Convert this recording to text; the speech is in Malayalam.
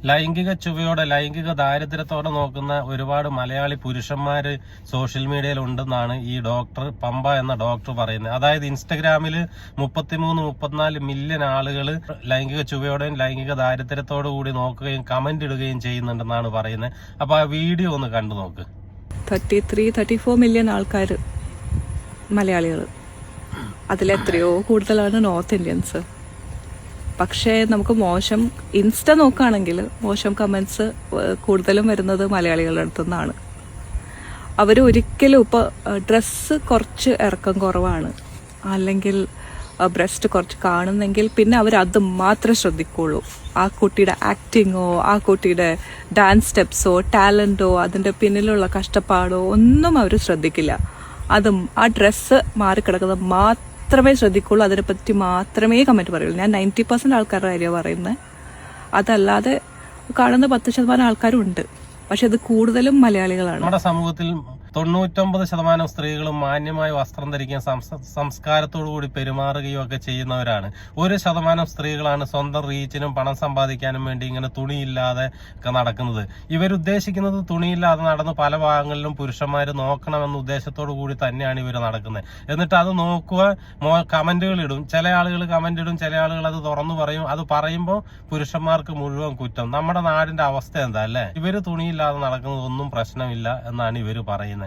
ലൈംഗിക ചുവയോടെ ലൈംഗിക ദാരിദ്ര്യത്തോടെ നോക്കുന്ന ഒരുപാട് മലയാളി പുരുഷന്മാര് സോഷ്യൽ മീഡിയയിൽ ഉണ്ടെന്നാണ് ഈ ഡോക്ടർ പമ്പ എന്ന ഡോക്ടർ പറയുന്നത്. അതായത് ഇൻസ്റ്റഗ്രാമിൽ 33-34 മില്യൺ ആളുകൾ ലൈംഗിക ചുവയോടെയും ലൈംഗിക ദാരിദ്ര്യത്തോടു കൂടി നോക്കുകയും കമന്റ് ഇടുകയും ചെയ്യുന്നുണ്ടെന്നാണ് പറയുന്നത്. അപ്പൊ ആ വീഡിയോ ഒന്ന് കണ്ടു നോക്ക്. 33-34 മില്യൺ ആൾക്കാർ മലയാളികൾ, അതിലെത്രയോ കൂടുതലാണ് നോർത്ത് ഇന്ത്യൻസ്. പക്ഷേ നമുക്ക് മോശം ഇൻസ്റ്റ നോക്കുകയാണെങ്കിൽ മോശം കമൻസ് കൂടുതലും വരുന്നത് മലയാളികളുടെ അടുത്തു നിന്നാണ്. അവർ ഒരിക്കലും ഇപ്പോൾ ഡ്രസ്സ് കുറച്ച് ഇറക്കം കുറവാണ് അല്ലെങ്കിൽ ബ്രസ്റ്റ് കുറച്ച് കാണുന്നെങ്കിൽ പിന്നെ അവർ അത് മാത്രമേ ശ്രദ്ധിക്കുള്ളൂ. ആ കുട്ടിയുടെ ആക്ടിങ്ങോ ആ കുട്ടിയുടെ ഡാൻസ് സ്റ്റെപ്സോ ടാലൻറ്റോ അതിൻ്റെ പിന്നിലുള്ള കഷ്ടപ്പാടോ ഒന്നും അവർ ശ്രദ്ധിക്കില്ല. അതും ആ ഡ്രസ്സ് മാറിക്കിടക്കുന്നത് മാത്രമേ ശ്രദ്ധിക്കുള്ളൂ. അതിനെപ്പറ്റി മാത്രമേ കമൻറ്റ് പറയുള്ളൂ. ഞാൻ 90% ആൾക്കാരുടെ കാര്യമാണ് പറയുന്നത്. അതല്ലാതെ കാണുന്ന 10% ആൾക്കാരും ഉണ്ട്. പക്ഷെ അത് കൂടുതലും മലയാളികളാണ്. നമ്മുടെ സമൂഹത്തിൽ 99% സ്ത്രീകളും മാന്യമായി വസ്ത്രം ധരിക്കാൻ സംസ്കാരത്തോടു കൂടി പെരുമാറുകയും ഒക്കെ ചെയ്യുന്നവരാണ്. 1% സ്ത്രീകളാണ് സ്വന്തം റീച്ചിനും പണം സമ്പാദിക്കാനും വേണ്ടി ഇങ്ങനെ തുണിയില്ലാതെ ഒക്കെ നടക്കുന്നത്. ഇവരുദ്ദേശിക്കുന്നത് തുണിയില്ലാതെ നടന്ന് പല ഭാഗങ്ങളിലും പുരുഷന്മാർ നോക്കണമെന്ന ഉദ്ദേശത്തോടു കൂടി തന്നെയാണ് ഇവർ നടക്കുന്നത്. എന്നിട്ട് അത് നോക്കുക, കമന്റുകൾ ഇടും. ചില ആളുകൾ കമന്റ് ഇടും, ചില ആളുകൾ അത് തുറന്നു പറയും. അത് പറയുമ്പോൾ പുരുഷന്മാർക്ക് മുഴുവൻ കുറ്റം. നമ്മുടെ നാടിന്റെ അവസ്ഥ എന്താ അല്ലേ? ഇവര് തുണിയില്ലാതെ നടക്കുന്നത് ഒന്നും പ്രശ്നമില്ല എന്നാണ് ഇവര് പറയുന്നത്.